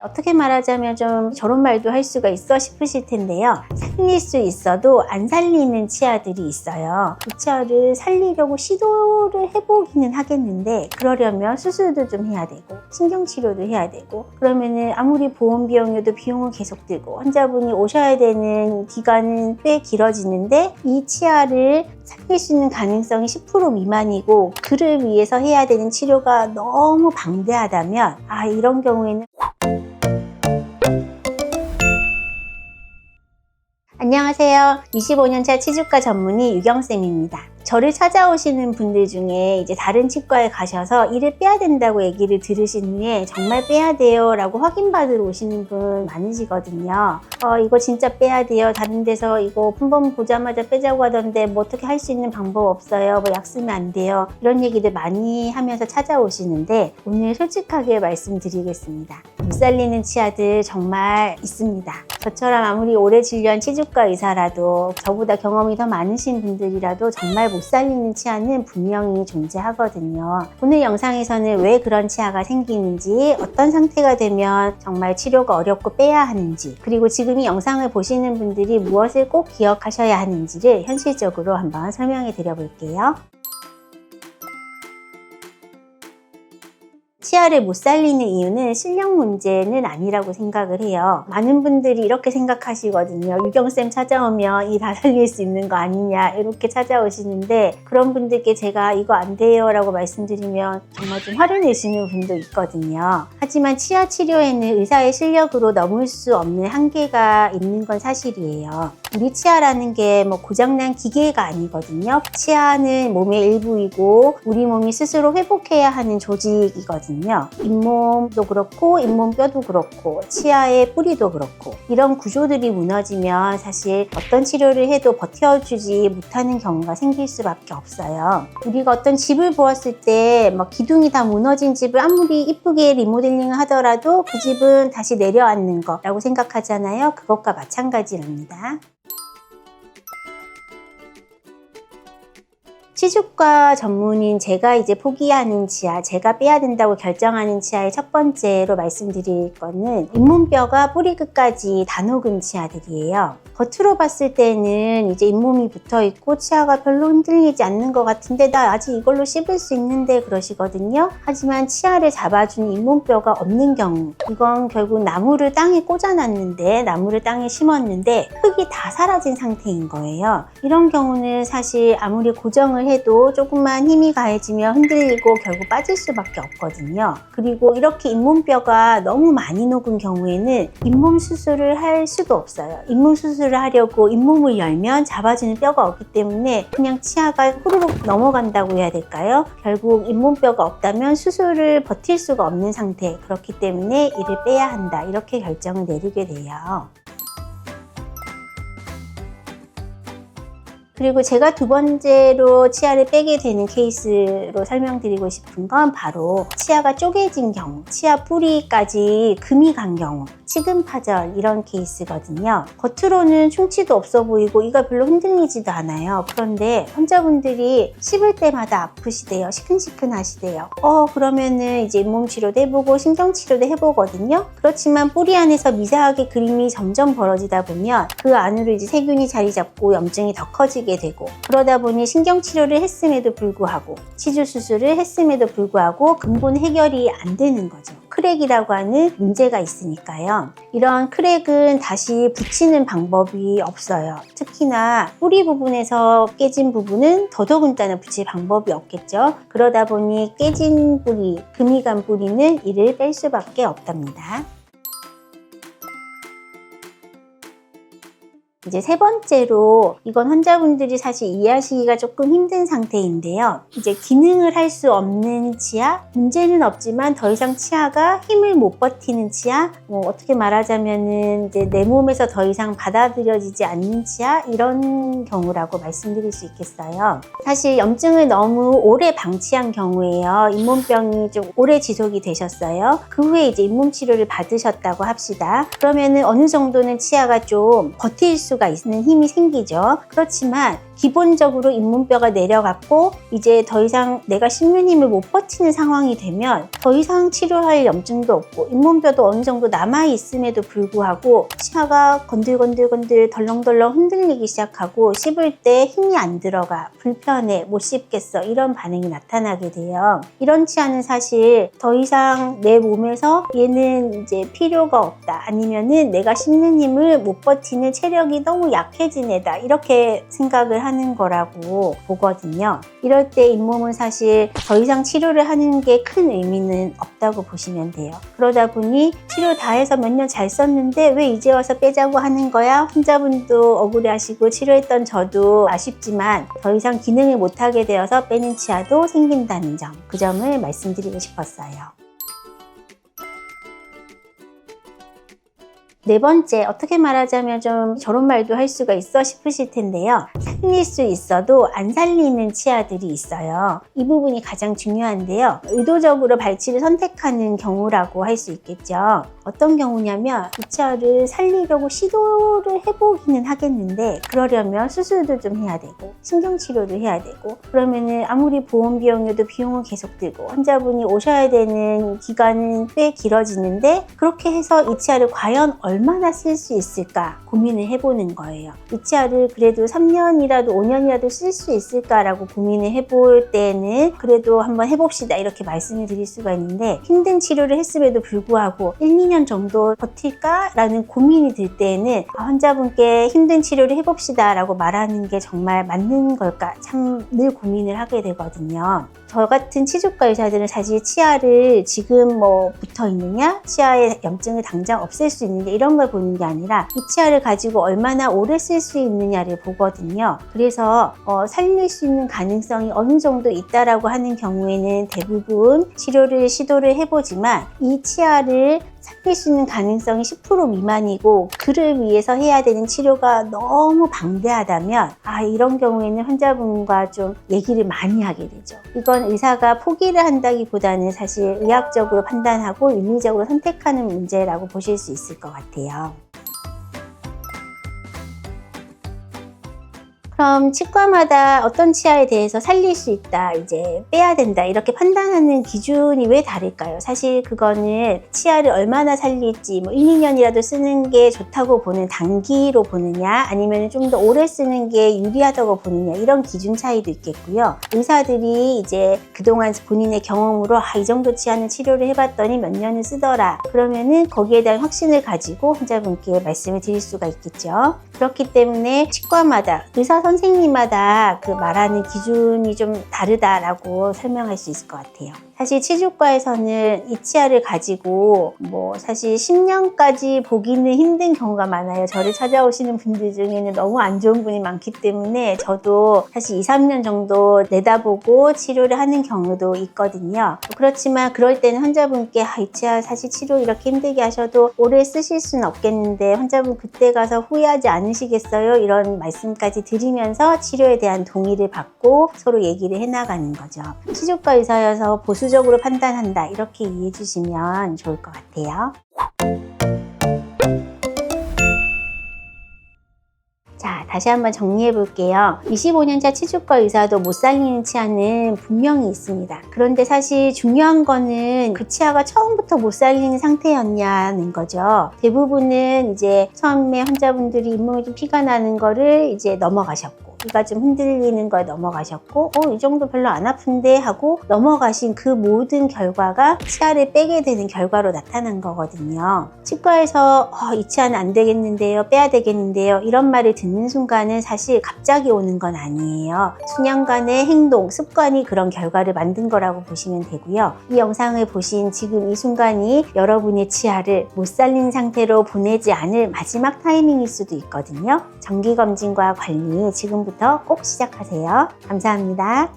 어떻게 말하자면 좀 저런 말도 할 수가 있어 싶으실 텐데요. 살릴 수 있어도 안 살리는 치아들이 있어요. 그 치아를 살리려고 시도를 해보기는 하겠는데 그러려면 수술도 좀 해야 되고 신경치료도 해야 되고 그러면은 아무리 보험 비용이어도 비용은 계속 들고 환자분이 오셔야 되는 기간은 꽤 길어지는데 이 치아를 살릴 수 있는 가능성이 10% 미만이고 그를 위해서 해야 되는 치료가 너무 방대하다면 이런 경우에는 안녕하세요. 25년차 치주과 전문의 유경쌤입니다. 저를 찾아오시는 분들 중에 이제 다른 치과에 가셔서 이를 빼야 된다고 얘기를 들으신 후에 정말 빼야 돼요 라고 확인받으러 오시는 분 많으시거든요. 이거 진짜 빼야 돼요. 다른 데서 이거 한번 보자마자 빼자고 하던데 뭐 어떻게 할 수 있는 방법 없어요. 뭐 약 쓰면 안 돼요. 이런 얘기들 많이 하면서 찾아오시는데 오늘 솔직하게 말씀드리겠습니다. 못 살리는 치아들 정말 있습니다. 저처럼 아무리 오래 진료한 치주과 의사라도 저보다 경험이 더 많으신 분들이라도 정말 못 살리는 치아는 분명히 존재하거든요. 오늘 영상에서는 왜 그런 치아가 생기는지, 어떤 상태가 되면 정말 치료가 어렵고 빼야 하는지, 그리고 지금 이 영상을 보시는 분들이 무엇을 꼭 기억하셔야 하는지를 현실적으로 한번 설명해 드려 볼게요. 치아를 못 살리는 이유는 실력 문제는 아니라고 생각을 해요. 많은 분들이 이렇게 생각하시거든요. 유경쌤 찾아오면 이 다 살릴 수 있는 거 아니냐 이렇게 찾아오시는데 그런 분들께 제가 이거 안 돼요 라고 말씀드리면 정말 좀 화를 내시는 분도 있거든요. 하지만 치아 치료에는 의사의 실력으로 넘을 수 없는 한계가 있는 건 사실이에요. 우리 치아라는 게 뭐 고장난 기계가 아니거든요. 치아는 몸의 일부이고 우리 몸이 스스로 회복해야 하는 조직이거든요. 잇몸도 그렇고 잇몸뼈도 그렇고 치아의 뿌리도 그렇고 이런 구조들이 무너지면 사실 어떤 치료를 해도 버텨주지 못하는 경우가 생길 수밖에 없어요. 우리가 어떤 집을 보았을 때 막 기둥이 다 무너진 집을 아무리 이쁘게 리모델링을 하더라도 그 집은 다시 내려앉는 거라고 생각하잖아요. 그것과 마찬가지랍니다. 치주과 전문인 제가 이제 포기하는 치아, 제가 빼야 된다고 결정하는 치아의 첫 번째로 말씀드릴 거는 잇몸뼈가 뿌리 끝까지 다 녹은 치아들이에요. 겉으로 봤을 때는 이제 잇몸이 붙어 있고 치아가 별로 흔들리지 않는 것 같은데 나 아직 이걸로 씹을 수 있는데 그러시거든요. 하지만 치아를 잡아주는 잇몸뼈가 없는 경우, 이건 결국 나무를 땅에 꽂아놨는데 나무를 땅에 심었는데 흙이 다 사라진 상태인 거예요. 이런 경우는 사실 아무리 고정을 해도 조금만 힘이 가해지면 흔들리고 결국 빠질 수밖에 없거든요. 그리고 이렇게 잇몸뼈가 너무 많이 녹은 경우에는 잇몸 수술을 할 수도 없어요. 잇몸 수술을 하려고 잇몸을 열면 잡아주는 뼈가 없기 때문에 그냥 치아가 후루룩 넘어간다고 해야 될까요? 결국 잇몸뼈가 없다면 수술을 버틸 수가 없는 상태, 그렇기 때문에 이를 빼야 한다 이렇게 결정을 내리게 돼요. 그리고 제가 두 번째로 치아를 빼게 되는 케이스로 설명드리고 싶은 건 바로 치아가 쪼개진 경우, 치아 뿌리까지 금이 간 경우, 치근파절 이런 케이스거든요. 겉으로는 충치도 없어 보이고 이가 별로 흔들리지도 않아요. 그런데 환자분들이 씹을 때마다 아프시대요. 시큰시큰 하시대요. 그러면은 이제 잇몸 치료도 해보고 신경 치료도 해보거든요. 그렇지만 뿌리 안에서 미세하게 그림이 점점 벌어지다 보면 그 안으로 이제 세균이 자리 잡고 염증이 더 커지게 되고 그러다 보니 신경 치료를 했음에도 불구하고 치주 수술을 했음에도 불구하고 근본 해결이 안 되는 거죠. 크랙이라고 하는 문제가 있으니까요. 이런 크랙은 다시 붙이는 방법이 없어요. 특히나 뿌리 부분에서 깨진 부분은 더더군다나 붙일 방법이 없겠죠. 그러다 보니 깨진 뿌리, 금이 간 뿌리는 이를 뺄 수밖에 없답니다. 이제 세 번째로 이건 환자분들이 사실 이해하시기가 조금 힘든 상태인데요. 이제 기능을 할 수 없는 치아, 문제는 없지만 더 이상 치아가 힘을 못 버티는 치아, 어떻게 말하자면은 이제 내 몸에서 더 이상 받아들여지지 않는 치아 이런 경우라고 말씀드릴 수 있겠어요. 사실 염증을 너무 오래 방치한 경우에요. 잇몸병이 좀 오래 지속이 되셨어요. 그 후에 이제 잇몸 치료를 받으셨다고 합시다. 그러면은 어느 정도는 치아가 좀 버틸 수가 있는 힘이 생기죠. 그렇지만 기본적으로 잇몸뼈가 내려갔고 이제 더 이상 내가 씹는 힘을 못 버티는 상황이 되면 더 이상 치료할 염증도 없고 잇몸뼈도 어느 정도 남아있음에도 불구하고 치아가 건들건들건들 덜렁덜렁 흔들리기 시작하고 씹을 때 힘이 안 들어가, 불편해, 못 씹겠어, 이런 반응이 나타나게 돼요. 이런 치아는 사실 더 이상 내 몸에서 얘는 이제 필요가 없다, 아니면은 내가 씹는 힘을 못 버티는 체력이 너무 약해진 애다, 이렇게 생각을 하는 거라고 보거든요. 이럴 때 잇몸은 사실 더 이상 치료를 하는 게 큰 의미는 없다고 보시면 돼요. 그러다 보니 치료 다 해서 몇 년 잘 썼는데 왜 이제 와서 빼자고 하는 거야? 환자분도 억울해하시고 치료했던 저도 아쉽지만 더 이상 기능을 못하게 되어서 빼는 치아도 생긴다는 점, 그 점을 말씀드리고 싶었어요. 네 번째, 어떻게 말하자면 좀 저런 말도 할 수가 있어 싶으실 텐데요. 살릴 수 있어도 안 살리는 치아들이 있어요. 이 부분이 가장 중요한데요. 의도적으로 발치를 선택하는 경우라고 할 수 있겠죠. 어떤 경우냐면 이 치아를 살리려고 시도를 해보기는 하겠는데 그러려면 수술도 좀 해야 되고 신경치료도 해야 되고 그러면은 아무리 보험 비용이어도 비용은 계속 들고 환자분이 오셔야 되는 기간은 꽤 길어지는데 그렇게 해서 이 치아를 과연 얼마나 쓸 수 있을까 고민을 해보는 거예요. 이 치아를 그래도 3년이라도 5년이라도 쓸 수 있을까라고 고민을 해볼 때는 그래도 한번 해봅시다 이렇게 말씀을 드릴 수가 있는데 힘든 치료를 했음에도 불구하고 1, 2년 정도 버틸까라는 고민이 들 때는 환자분께 힘든 치료를 해봅시다 라고 말하는 게 정말 맞는 걸까 참 늘 고민을 하게 되거든요. 저 같은 치주과 의사들은 사실 치아를 지금 뭐 붙어 있느냐, 치아의 염증을 당장 없앨 수 있느냐 이런 걸 보는 게 아니라 이 치아를 가지고 얼마나 오래 쓸 수 있느냐를 보거든요. 그래서 살릴 수 있는 가능성이 어느 정도 있다라고 하는 경우에는 대부분 치료를 시도를 해보지만 이 치아를 살릴 수 있는 가능성이 10% 미만이고 그를 위해서 해야 되는 치료가 너무 방대하다면 이런 경우에는 환자분과 좀 얘기를 많이 하게 되죠. 이건 의사가 포기를 한다기보다는 사실 의학적으로 판단하고 윤리적으로 선택하는 문제라고 보실 수 있을 것 같아요. 그럼 치과마다 어떤 치아에 대해서 살릴 수 있다, 이제 빼야 된다 이렇게 판단하는 기준이 왜 다를까요? 사실 그거는 치아를 얼마나 살릴지 1, 2년이라도 쓰는 게 좋다고 보는 단기로 보느냐 아니면 좀 더 오래 쓰는 게 유리하다고 보느냐 이런 기준 차이도 있겠고요. 의사들이 이제 그동안 본인의 경험으로 이 정도 치아는 치료를 해봤더니 몇 년을 쓰더라 그러면은 거기에 대한 확신을 가지고 환자분께 말씀을 드릴 수가 있겠죠. 그렇기 때문에 치과마다 의사 선생님마다 그 말하는 기준이 좀 다르다라고 설명할 수 있을 것 같아요. 사실 치주과에서는 이 치아를 가지고 사실 10년까지 보기는 힘든 경우가 많아요. 저를 찾아오시는 분들 중에는 너무 안 좋은 분이 많기 때문에 저도 사실 2, 3년 정도 내다보고 치료를 하는 경우도 있거든요. 그렇지만 그럴 때는 환자분께 이 치아 사실 치료 이렇게 힘들게 하셔도 오래 쓰실 수는 없겠는데 환자분 그때 가서 후회하지 않으시겠어요? 이런 말씀까지 드리면서 치료에 대한 동의를 받고 서로 얘기를 해나가는 거죠. 치주과 의사여서 보수적으로 판단한다 이렇게 이해해 주시면 좋을 것 같아요. 자, 다시 한번 정리해 볼게요. 25년차 치주과 의사도 못 살리는 치아는 분명히 있습니다. 그런데 사실 중요한 거는 그 치아가 처음부터 못 살리는 상태였냐는 거죠. 대부분은 이제 처음에 환자분들이 잇몸에 좀 피가 나는 거를 이제 넘어가셨고 귀가 좀 흔들리는 걸 넘어가셨고 이 정도 별로 안 아픈데 하고 넘어가신 그 모든 결과가 치아를 빼게 되는 결과로 나타난 거거든요. 치과에서 이 치아는 안 되겠는데요, 빼야 되겠는데요 이런 말을 듣는 순간은 사실 갑자기 오는 건 아니에요. 수년간의 행동, 습관이 그런 결과를 만든 거라고 보시면 되고요. 이 영상을 보신 지금 이 순간이 여러분의 치아를 못 살린 상태로 보내지 않을 마지막 타이밍일 수도 있거든요. 정기검진과 관리 지금부터 꼭 시작하세요. 감사합니다.